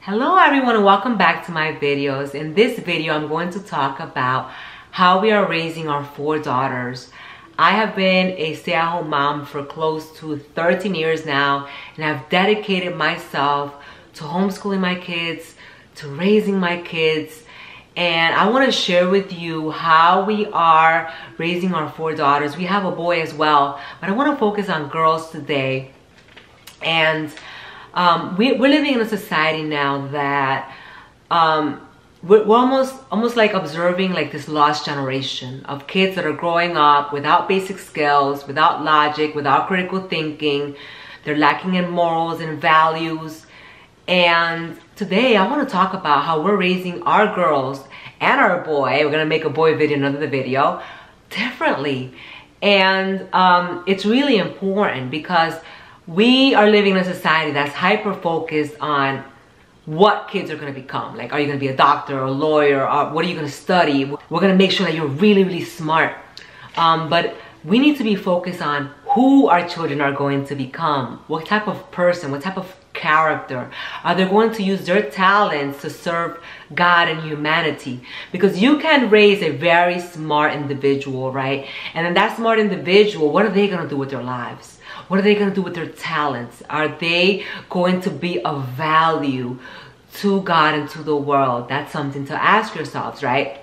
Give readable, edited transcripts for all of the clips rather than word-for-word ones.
Hello everyone and welcome back to my videos. In this video, I'm going to talk about how we are raising our 4 daughters. I have been a stay-at-home mom for close to 13 years now, and I've dedicated myself to homeschooling my kids, to raising my kids, and I want to share with you how we are raising our 4 daughters. We have a boy as well, but I want to focus on girls today. And we're living in a society now that we're almost like observing like this lost generation of kids that are growing up without basic skills, without logic, without critical thinking. They're lacking in morals and values. And today I want to talk about how we're raising our girls and our boy, we're going to make a boy video, another video, differently. And it's really important because we are living in a society that's hyper-focused on what kids are going to become. Like, are you going to be a doctor or a lawyer? Or what are you going to study? We're going to make sure that you're really, really smart. But we need to be focused on who our children are going to become. What type of person, what type of character. Are they going to use their talents to serve God and humanity? Because you can raise a very smart individual, right? And then that smart individual, what are they going to do with their lives? What are they going to do with their talents? Are they going to be of value to God and to the world? That's something to ask yourselves, right?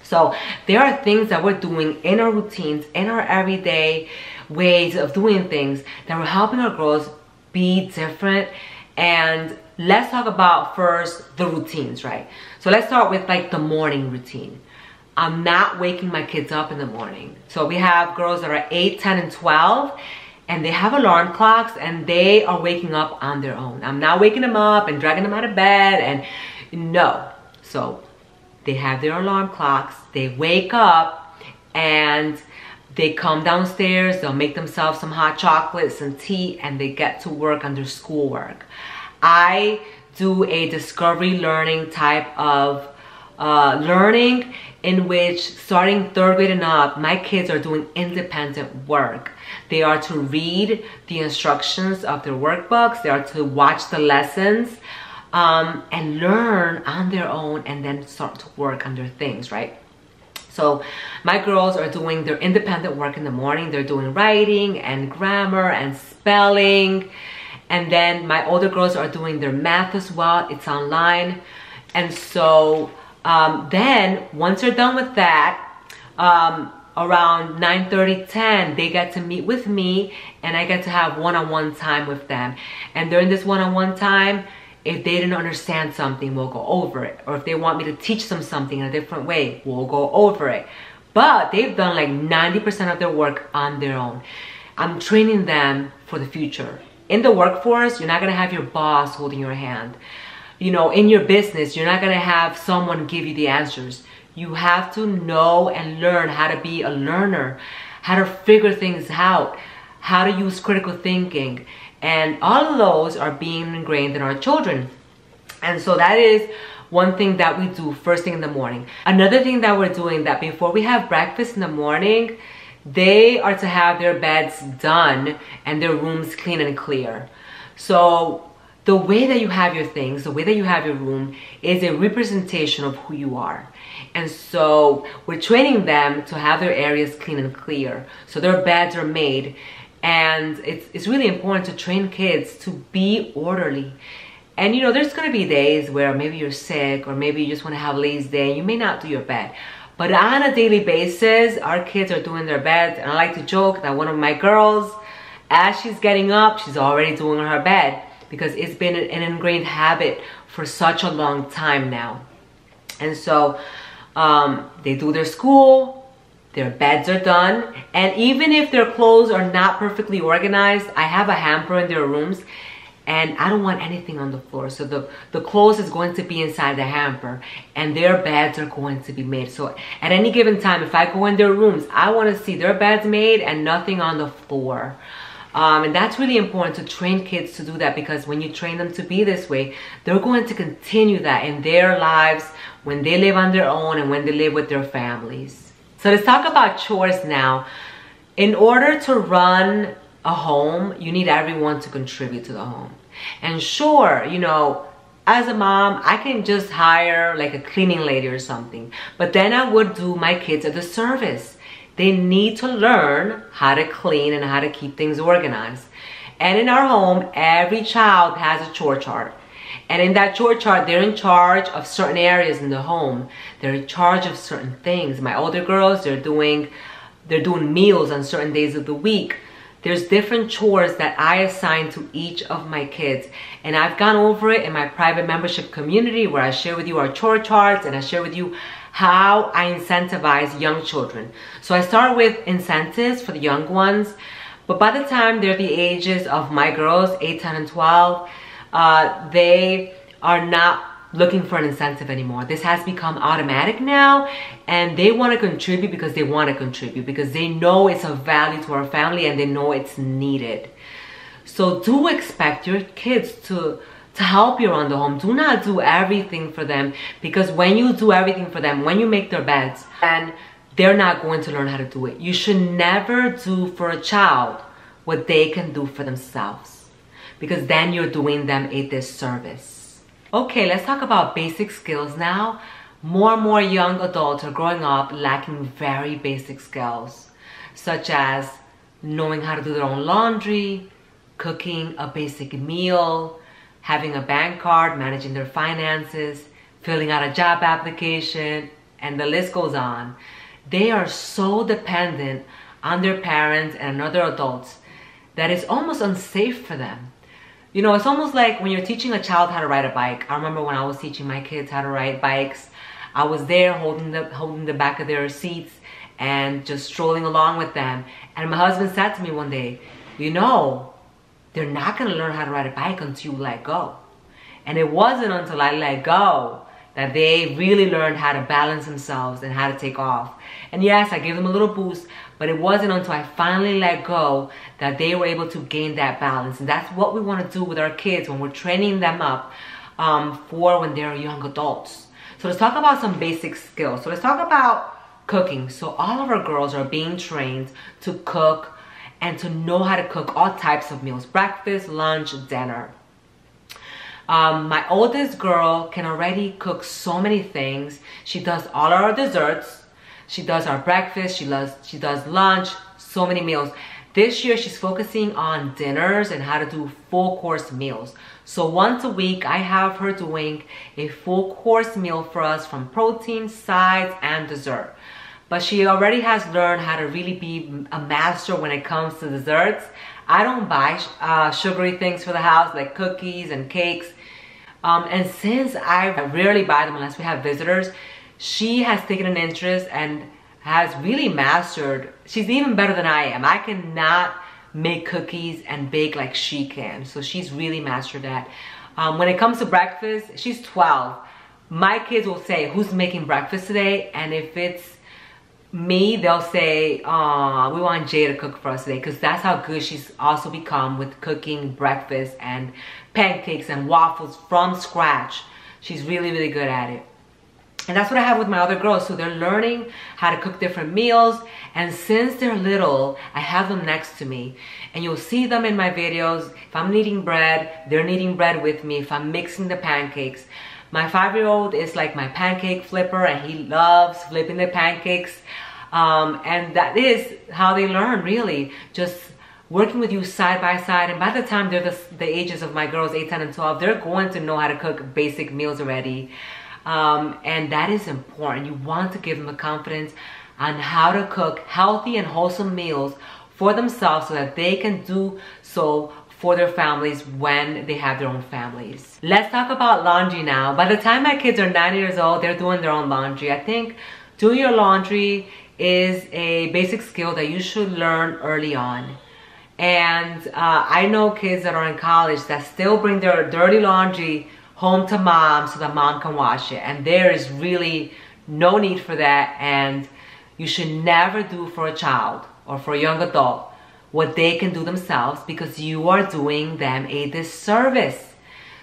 So there are things that we're doing in our routines, in our everyday ways of doing things that we're helping our girls be different. And let's talk about first the routines, right? So let's start with like the morning routine. I'm not waking my kids up in the morning. So we have girls that are 8, 10, and 12. And they have alarm clocks and they are waking up on their own. I'm not waking them up and dragging them out of bed, and no. So they have their alarm clocks, they wake up and they come downstairs, they'll make themselves some hot chocolate, some tea, and they get to work on their schoolwork. I do a discovery learning type of learning in which starting 3rd grade and up, my kids are doing independent work. They are to read the instructions of their workbooks. They are to watch the lessons and learn on their own and then start to work on their things, right? So my girls are doing their independent work in the morning. They're doing writing and grammar and spelling. And then my older girls are doing their math as well. It's online. And so then once they're done with that, around 9:30, 10, they get to meet with me and I get to have one-on-one time with them. And during this one-on-one time, if they didn't understand something, we'll go over it. Or if they want me to teach them something in a different way, we'll go over it. But they've done like 90% of their work on their own. I'm training them for the future. In the workforce, you're not gonna have your boss holding your hand. You know, in your business, you're not gonna have someone give you the answers. You have to know and learn how to be a learner, how to figure things out, how to use critical thinking. And all of those are being ingrained in our children. And so that is one thing that we do first thing in the morning. Another thing that we're doing, that before we have breakfast in the morning, they are to have their beds done and their rooms clean and clear. So the way that you have your things, the way that you have your room is a representation of who you are. And so we're training them to have their areas clean and clear. So their beds are made. And it's really important to train kids to be orderly. And you know, there's gonna be days where maybe you're sick or maybe you just wanna have a lazy day. You may not do your bed. But on a daily basis, our kids are doing their beds. And I like to joke that one of my girls, as she's getting up, she's already doing her bed, because it's been an ingrained habit for such a long time now. And so they do their school, their beds are done, and even if their clothes are not perfectly organized, I have a hamper in their rooms and I don't want anything on the floor. So the clothes is going to be inside the hamper and their beds are going to be made. So at any given time, if I go in their rooms, I want to see their beds made and nothing on the floor. And that's really important to train kids to do that, because when you train them to be this way, they're going to continue that in their lives when they live on their own and when they live with their families. So let's talk about chores now. In order to run a home, you need everyone to contribute to the home. And sure, you know, as a mom, I can just hire like a cleaning lady or something. But then I would do my kids a disservice. They need to learn how to clean and how to keep things organized. And in our home, every child has a chore chart. And in that chore chart, they're in charge of certain areas in the home. They're in charge of certain things. My older girls, they're doing meals on certain days of the week. There's different chores that I assign to each of my kids. And I've gone over it in my private membership community where I share with you our chore charts and I share with you how I incentivize young children. So I start with incentives for the young ones. But by the time they're the ages of my girls, 8, 10, and 12, they are not looking for an incentive anymore. This has become automatic now, and they want to contribute because they want to contribute, because they know it's of value to our family and they know it's needed. So do expect your kids to help you around the home. Do not do everything for them, because when you do everything for them, when you make their beds, and they're not going to learn how to do it. You should never do for a child what they can do for themselves, because then you're doing them a disservice. Okay, let's talk about basic skills now. More and more young adults are growing up lacking very basic skills, such as knowing how to do their own laundry, cooking a basic meal, having a bank card, managing their finances, filling out a job application, and the list goes on. They are so dependent on their parents and other adults that it's almost unsafe for them. You know, it's almost like when you're teaching a child how to ride a bike. I remember when I was teaching my kids how to ride bikes, I was there holding the back of their seats and just strolling along with them. And my husband said to me one day, you know, they're not going to learn how to ride a bike until you let go. And it wasn't until I let go that they really learned how to balance themselves and how to take off. And yes, I gave them a little boost, but it wasn't until I finally let go that they were able to gain that balance. And that's what we want to do with our kids when we're training them up for when they're young adults. So let's talk about some basic skills. So let's talk about cooking. So all of our girls are being trained to cook and to know how to cook all types of meals: breakfast, lunch, dinner. My oldest girl can already cook so many things. She does all our desserts. She does our breakfast. She does lunch, so many meals. This year, she's focusing on dinners and how to do full course meals. So once a week, I have her doing a full course meal for us from protein, sides, and dessert. But she already has learned how to really be a master when it comes to desserts. I don't buy sugary things for the house like cookies and cakes. And since I rarely buy them unless we have visitors, she has taken an interest and has really mastered. She's even better than I am. I cannot make cookies and bake like she can. So she's really mastered that. When it comes to breakfast, she's 12. My kids will say, who's making breakfast today? And if it's me, they'll say, we want Jay to cook for us today, because that's how good she's also become with cooking breakfast and pancakes and waffles from scratch. She's really, really good at it. And that's what I have with my other girls. So they're learning how to cook different meals. And since they're little, I have them next to me. And you'll see them in my videos. If I'm kneading bread, they're kneading bread with me. If I'm mixing the pancakes. My 5-year-old is like my pancake flipper, and he loves flipping the pancakes. And that is how they learn, really. Just working with you side by side. And by the time they're the ages of my girls, 8, 10, and 12, they're going to know how to cook basic meals already. And that is important. You want to give them the confidence on how to cook healthy and wholesome meals for themselves so that they can do so for their families when they have their own families. Let's talk about laundry now. By the time my kids are 9 years old, they're doing their own laundry. I think doing your laundry is a basic skill that you should learn early on. And I know kids that are in college that still bring their dirty laundry home to mom so that mom can wash it. And there is really no need for that. And you should never do for a child or for a young adult what they can do themselves, because you are doing them a disservice.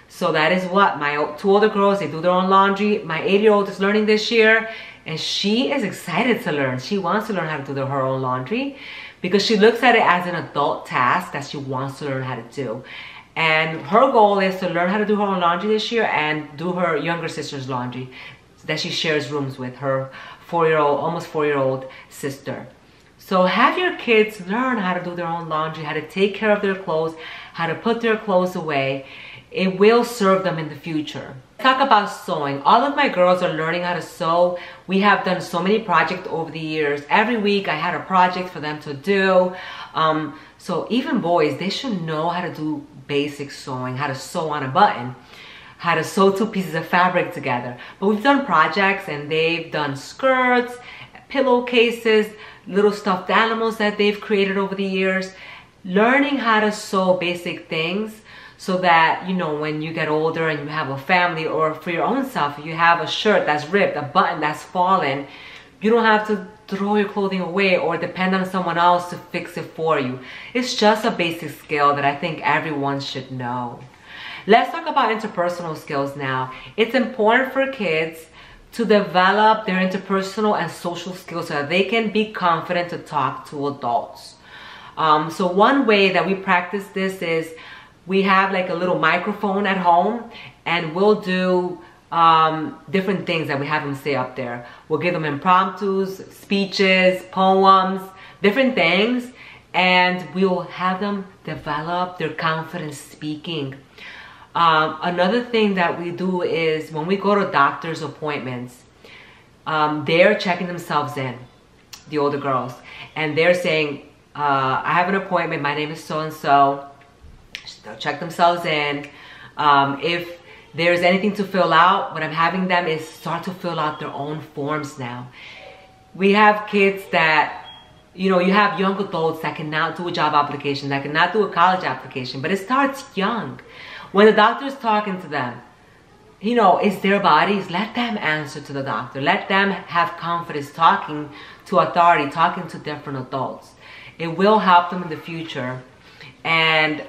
So that is what my 2 older girls, they do their own laundry. My 8-year-old is learning this year, and she is excited to learn. She wants to learn how to do her own laundry because she looks at it as an adult task that she wants to learn how to do. And her goal is to learn how to do her own laundry this year and do her younger sister's laundry that she shares rooms with, her almost 4-year-old sister. So have your kids learn how to do their own laundry, how to take care of their clothes, how to put their clothes away. It will serve them in the future. Talk about sewing. All of my girls are learning how to sew. We have done so many projects over the years. Every week I had a project for them to do. So even boys, they should know how to do basic sewing, how to sew on a button, how to sew 2 pieces of fabric together. But we've done projects and they've done skirts, pillowcases, little stuffed animals that they've created over the years. Learning how to sew basic things so that, you know, when you get older and you have a family, or for your own self, you have a shirt that's ripped, a button that's fallen, you don't have to throw your clothing away or depend on someone else to fix it for you. It's just a basic skill that I think everyone should know. Let's talk about interpersonal skills now. It's important for kids to develop their interpersonal and social skills so that they can be confident to talk to adults. So one way that we practice this is we have like a little microphone at home, and we'll do different things that we have them say up there. We'll give them impromptus, speeches, poems, different things, and we'll have them develop their confidence speaking. Another thing that we do is when we go to doctor's appointments, they're checking themselves in, the older girls, and they're saying, I have an appointment, my name is so-and-so. They'll check themselves in. If there's anything to fill out, what I'm having them is start to fill out their own forms now. We have kids that, you know, you have young adults that cannot do a job application, that cannot do a college application, but it starts young. When the doctor's talking to them, you know, it's their bodies. Let them answer to the doctor. Let them have confidence talking to authority, talking to different adults. It will help them in the future. And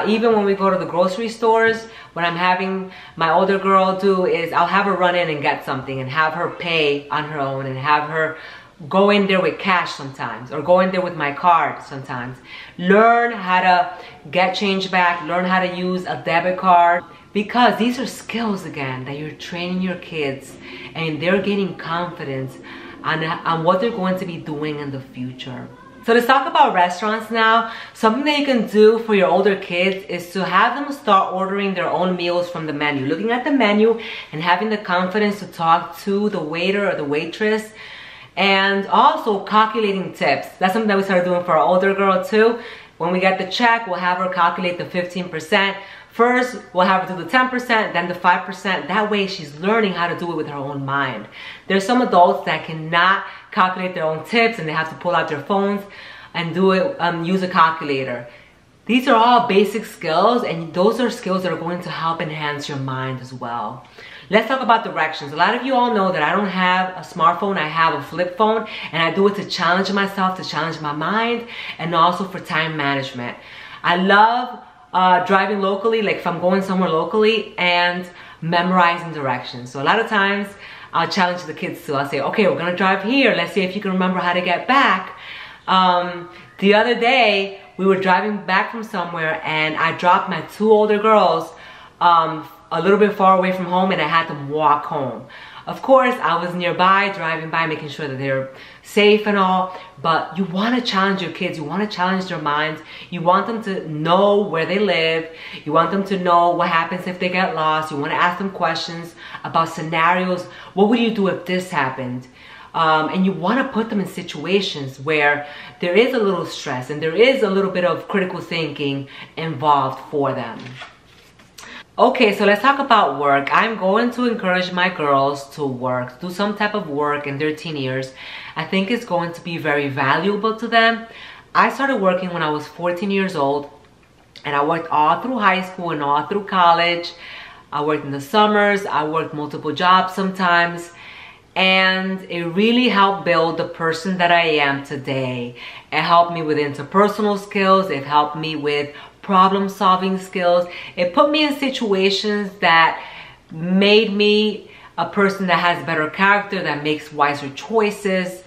even when we go to the grocery stores, what I'm having my older girl do is I'll have her run in and get something and have her pay on her own and have her go in there with cash sometimes, or go in there with my card sometimes. Learn how to get change back, learn how to use a debit card, because these are skills again that you're training your kids, and they're gaining confidence on what they're going to be doing in the future. So let's talk about restaurants now. Something that you can do for your older kids is to have them start ordering their own meals from the menu. Looking at the menu and having the confidence to talk to the waiter or the waitress. And also calculating tips. That's something that we started doing for our older girl too. When we get the check, we'll have her calculate the 15%. First, we'll have her do the 10%, then the 5%. That way she's learning how to do it with her own mind. There's some adults that cannot calculate their own tips and they have to pull out their phones and do it, use a calculator. These are all basic skills, and those are skills that are going to help enhance your mind as well. Let's talk about directions. A lot of you all know that I don't have a smartphone, I have a flip phone, and I do it to challenge myself, to challenge my mind, and also for time management. I love driving locally, like if I'm going somewhere locally, and memorizing directions. So a lot of times I'll challenge the kids too. I'll say, okay, we're gonna drive here. Let's see if you can remember how to get back. The other day, we were driving back from somewhere and I dropped my 2 older girls a little bit far away from home, and I had them walk home. Of course, I was nearby, driving by, making sure that they're safe and all, but you want to challenge your kids. You want to challenge their minds. You want them to know where they live. You want them to know what happens if they get lost. You want to ask them questions about scenarios. What would you do if this happened? And you want to put them in situations where there is a little stress and there is a little bit of critical thinking involved for them. Okay, so let's talk about work. I'm going to encourage my girls to work, do some type of work in their teen years. I think it's going to be very valuable to them. I started working when I was 14 years old, and I worked all through high school and all through college. I worked in the summers, I worked multiple jobs sometimes, and it really helped build the person that I am today. It helped me with interpersonal skills, it helped me with problem-solving skills. It put me in situations that made me a person that has better character, that makes wiser choices,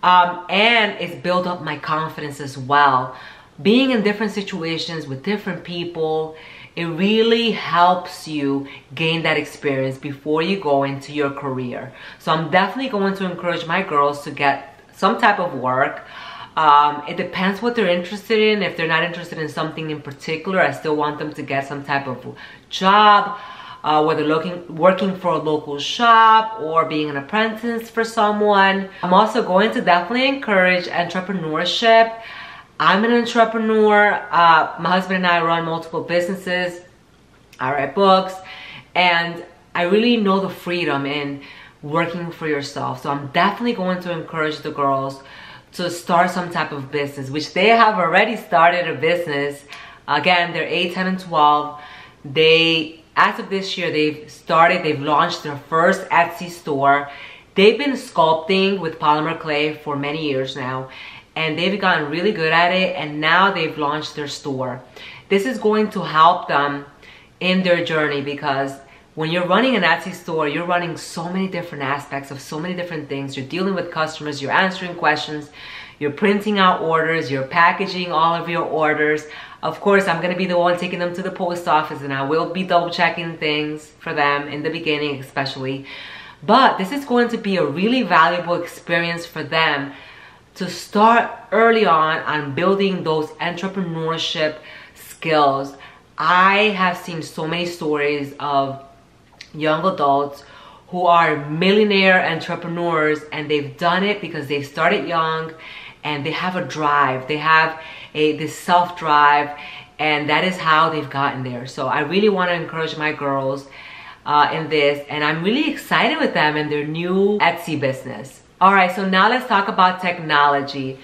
and it's built up my confidence as well. Being in different situations with different people, it really helps you gain that experience before you go into your career. So I'm definitely going to encourage my girls to get some type of work. It depends what they're interested in. If they're not interested in something in particular, I still want them to get some type of job, whether working for a local shop or being an apprentice for someone. I'm also going to definitely encourage entrepreneurship. I'm an entrepreneur. My husband and I run multiple businesses. I write books, and I really know the freedom in working for yourself. So I'm definitely going to encourage the girls to start some type of business, which they have already started a business. Again, they're 8, 10, and 12. As of this year, they've launched their first Etsy store. They've been sculpting with polymer clay for many years now, and they've gotten really good at it, and now they've launched their store. This is going to help them in their journey, because when you're running an Etsy store, you're running so many different aspects of so many different things. You're dealing with customers, you're answering questions, you're printing out orders, you're packaging all of your orders. Of course, I'm going to be the one taking them to the post office, and I will be double checking things for them in the beginning especially. But this is going to be a really valuable experience for them to start early on building those entrepreneurship skills. I have seen so many stories of young adults who are millionaire entrepreneurs, and they've done it because they started young and they have a drive. They have this self-drive, and that is how they've gotten there. So I really want to encourage my girls in this, and I'm really excited with them in their new Etsy business. All right, so now let's talk about technology.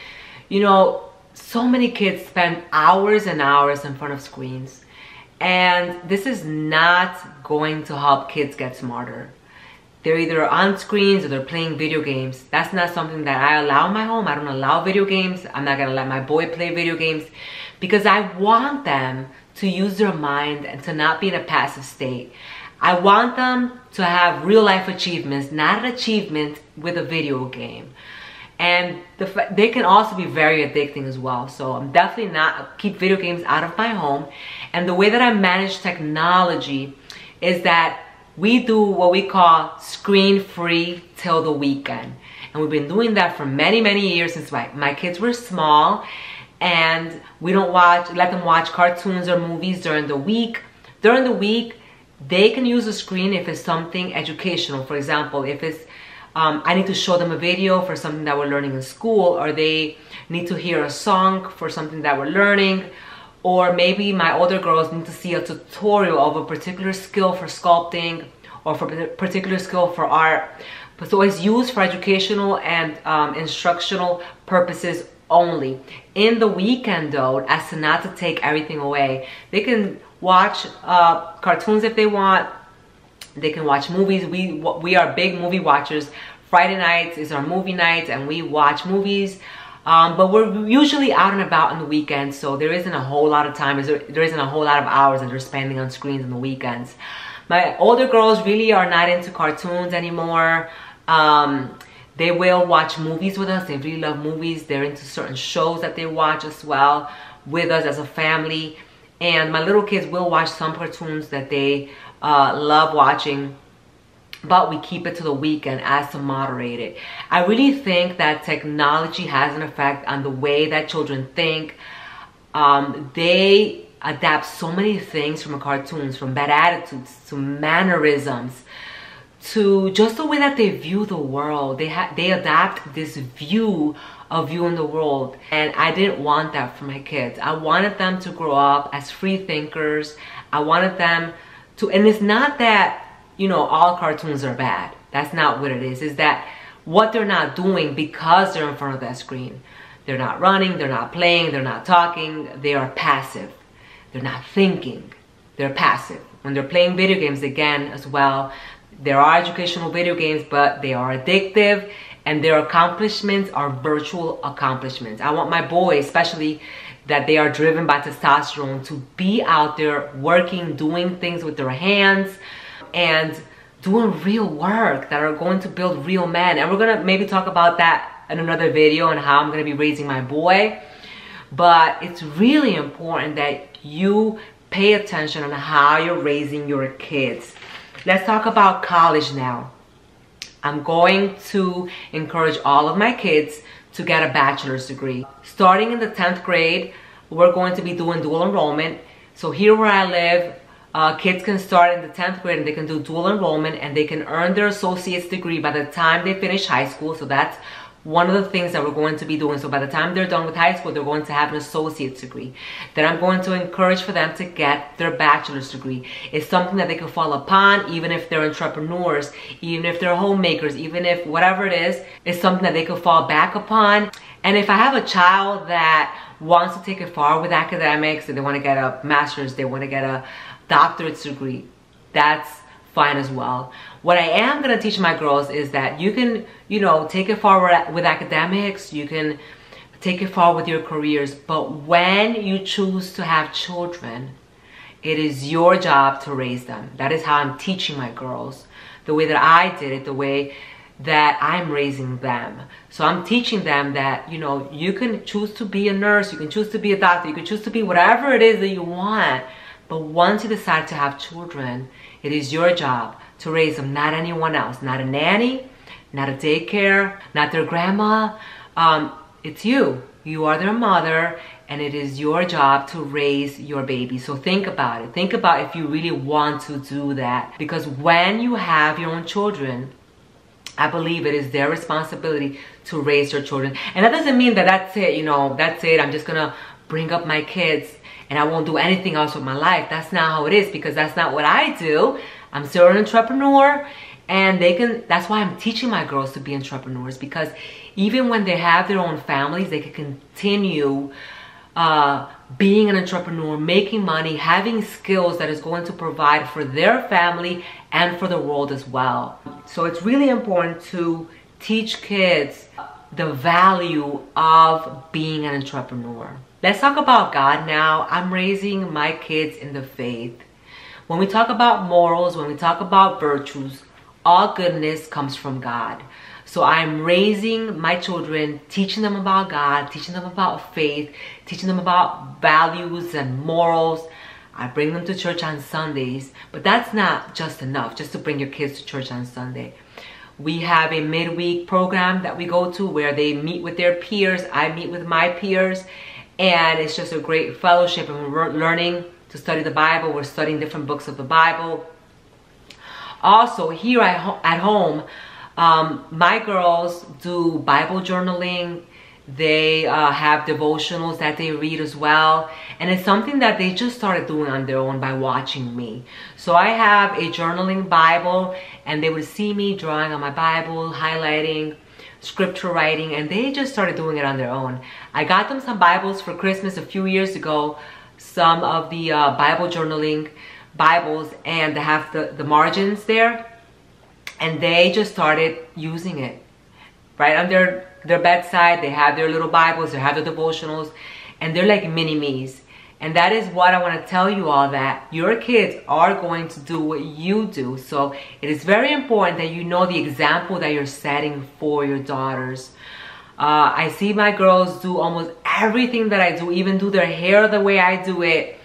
You know, so many kids spend hours and hours in front of screens, and this is not going to help kids get smarter. They're either on screens or they're playing video games. That's not something that I allow in my home. I don't allow video games. I'm not gonna let my boy play video games, because I want them to use their mind and to not be in a passive state. I want them to have real life achievements, not an achievement with a video game. And they can also be very addicting as well. So I'm definitely not keep video games out of my home. And the way that I manage technology is that we do what we call screen free till the weekend. And we've been doing that for many, many years since my kids were small. And we don't let them watch cartoons or movies during the week. During the week, they can use the screen if it's something educational. For example, if it's I need to show them a video for something that we're learning in school, or they need to hear a song for something that we're learning, or maybe my older girls need to see a tutorial of a particular skill for sculpting or for a particular skill for art. So it's used for educational and instructional purposes only. In the weekend though, as to not to take everything away, they can watch cartoons if they want. They can watch movies. We are big movie watchers. Friday nights is our movie nights, and we watch movies. But we're usually out and about on the weekends, so there isn't a whole lot of time. There isn't a whole lot of hours that they're spending on screens on the weekends. My older girls really are not into cartoons anymore. They will watch movies with us. They really love movies. They're into certain shows that they watch as well with us as a family. And my little kids will watch some cartoons that they love watching, but we keep it to the weekend as to moderate it. I really think that technology has an effect on the way that children think. They adapt so many things from cartoons, from bad attitudes to mannerisms to just the way that they view the world. They adapt this view of viewing the world, and I didn't want that for my kids. I wanted them to grow up as free thinkers. I wanted them to, and it's not that, you know, all cartoons are bad. That's not what it is. It's that what they're not doing because they're in front of that screen. They're not running, they're not playing, they're not talking, they are passive. They're not thinking, they're passive. When they're playing video games, again, as well, there are educational video games, but they are addictive, and their accomplishments are virtual accomplishments. I want my boys, especially, that they are driven by testosterone, to be out there working, doing things with their hands, and doing real work that are going to build real men. And we're gonna maybe talk about that in another video on how I'm gonna be raising my boy. But it's really important that you pay attention on how you're raising your kids. Let's talk about college now. I'm going to encourage all of my kids to get a bachelor's degree. Starting in the 10th grade, we're going to be doing dual enrollment. So here where I live, kids can start in the 10th grade and they can do dual enrollment and they can earn their associate's degree by the time they finish high school. So that's one of the things that we're going to be doing. So by the time they're done with high school, they're going to have an associate's degree. Then I'm going to encourage for them to get their bachelor's degree. It's something that they can fall upon, even if they're entrepreneurs, even if they're homemakers, even if whatever it is, it's something that they can fall back upon. And if I have a child that wants to take it far with academics, and they want to get a master's, they want to get a doctorate's degree, that's fine as well. What I am going to teach my girls is that you can, you know, take it far with academics, you can take it far with your careers, but when you choose to have children, it is your job to raise them. That is how I'm teaching my girls, the way that I did it, the way that I'm raising them. So I'm teaching them that, you know, you can choose to be a nurse, you can choose to be a doctor, you can choose to be whatever it is that you want. But once you decide to have children, it is your job to raise them, not anyone else, not a nanny, not a daycare, not their grandma. It's you. You are their mother, and it is your job to raise your baby. So think about it. Think about if you really want to do that. Because when you have your own children, I believe it is their responsibility to raise your children. And that doesn't mean that that's it, you know, that's it. I'm just gonna bring up my kids and I won't do anything else with my life. That's not how it is, because that's not what I do. I'm still an entrepreneur, and that's why I'm teaching my girls to be entrepreneurs, because even when they have their own families, they can continue being an entrepreneur, making money, having skills that is going to provide for their family and for the world as well. So it's really important to teach kids the value of being an entrepreneur. Let's talk about God now. I'm raising my kids in the faith. When we talk about morals, when we talk about virtues, all goodness comes from God. So I'm raising my children, teaching them about God, teaching them about faith, teaching them about values and morals. I bring them to church on Sundays, but that's not just enough, just to bring your kids to church on Sunday. We have a midweek program that we go to where they meet with their peers. I meet with my peers, and it's just a great fellowship, and we're learning to study the Bible. We're studying different books of the Bible. Also, here at home, my girls do Bible journaling. They have devotionals that they read as well. And it's something that they just started doing on their own by watching me. So I have a journaling Bible, and they would see me drawing on my Bible, highlighting, scripture writing, and they just started doing it on their own. I got them some Bibles for Christmas a few years ago, some of the Bible journaling Bibles, and they have the margins there, and they just started using it right on their bedside. They have their little Bibles, they have their devotionals, and they're like mini-me's. And that is what I want to tell you all, that your kids are going to do what you do. So it is very important that you know the example that you're setting for your daughters. I see my girls do almost everything that I do, even do their hair the way I do it.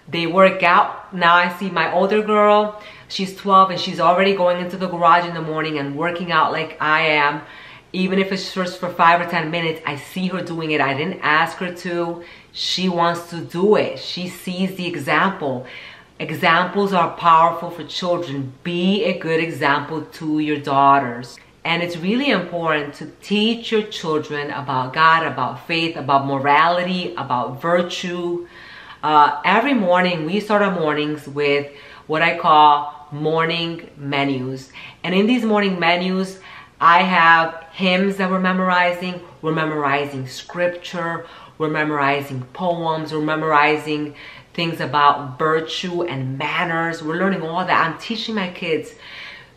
They work out. Now I see my older girl, she's 12, and she's already going into the garage in the morning and working out like I am. Even if it's just for 5 or 10 minutes, I see her doing it. I didn't ask her to. She wants to do it. She sees the example. Examples are powerful for children. Be a good example to your daughters. And it's really important to teach your children about God, about faith, about morality, about virtue. Every morning, we start our mornings with what I call morning menus. And in these morning menus, I have hymns that we're memorizing scripture, we're memorizing poems, we're memorizing things about virtue and manners. We're learning all that. I'm teaching my kids.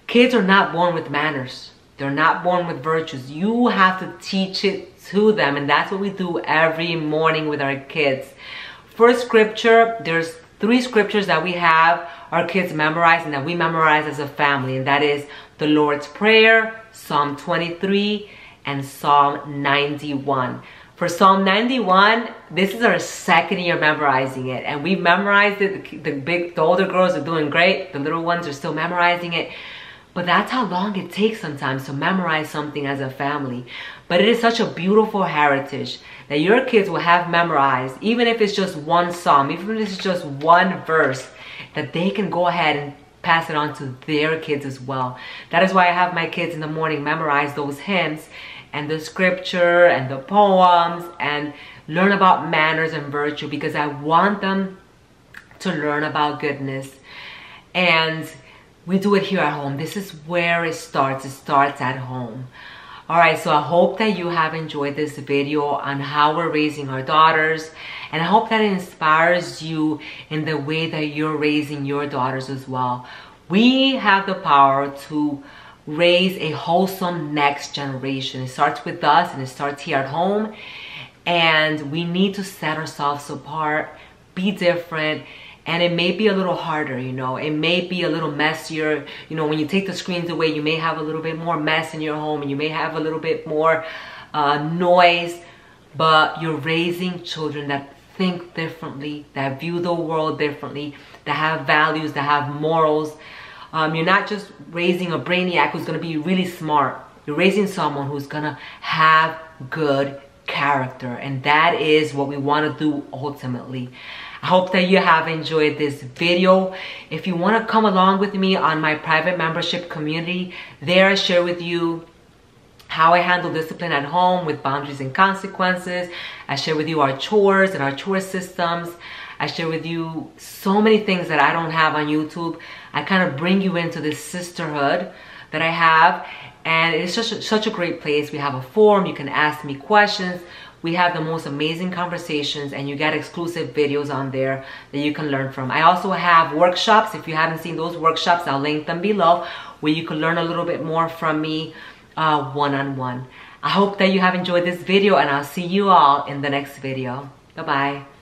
Kids are not born with manners. They're not born with virtues. You have to teach it to them, and that's what we do every morning with our kids. First scripture, there's 3 scriptures that we have our kids memorize and that we memorize as a family, and that is the Lord's Prayer, Psalm 23, and Psalm 91. For Psalm 91, this is our second year memorizing it, and we memorized it. The older girls are doing great. The little ones are still memorizing it. But that's how long it takes sometimes to memorize something as a family. But it is such a beautiful heritage that your kids will have memorized, even if it's just one psalm, even if it's just one verse, that they can go ahead and pass it on to their kids as well. That is why I have my kids in the morning memorize those hymns and the scripture and the poems and learn about manners and virtue, because I want them to learn about goodness. And we do it here at home. This is where it starts. It starts at home. All right, so I hope that you have enjoyed this video on how we're raising our daughters, and I hope that it inspires you in the way that you're raising your daughters as well. We have the power to raise a wholesome next generation. It starts with us, and it starts here at home, and we need to set ourselves apart, be different. And it may be a little harder, you know, it may be a little messier. You know, when you take the screens away, you may have a little bit more mess in your home, and you may have a little bit more noise, but you're raising children that think differently, that view the world differently, that have values, that have morals. You're not just raising a brainiac who's gonna be really smart. You're raising someone who's gonna have good character, and that is what we wanna do ultimately. I hope that you have enjoyed this video. If you want to come along with me on my private membership community, there I share with you how I handle discipline at home with boundaries and consequences. I share with you our chores and our chore systems. I share with you so many things that I don't have on YouTube. I kind of bring you into this sisterhood that I have, and it's just such a great place. We have a forum. You can ask me questions. We have the most amazing conversations, and you get exclusive videos on there that you can learn from. I also have workshops. If you haven't seen those workshops, I'll link them below, where you can learn a little bit more from me one-on-one. I hope that you have enjoyed this video, and I'll see you all in the next video. Bye-bye.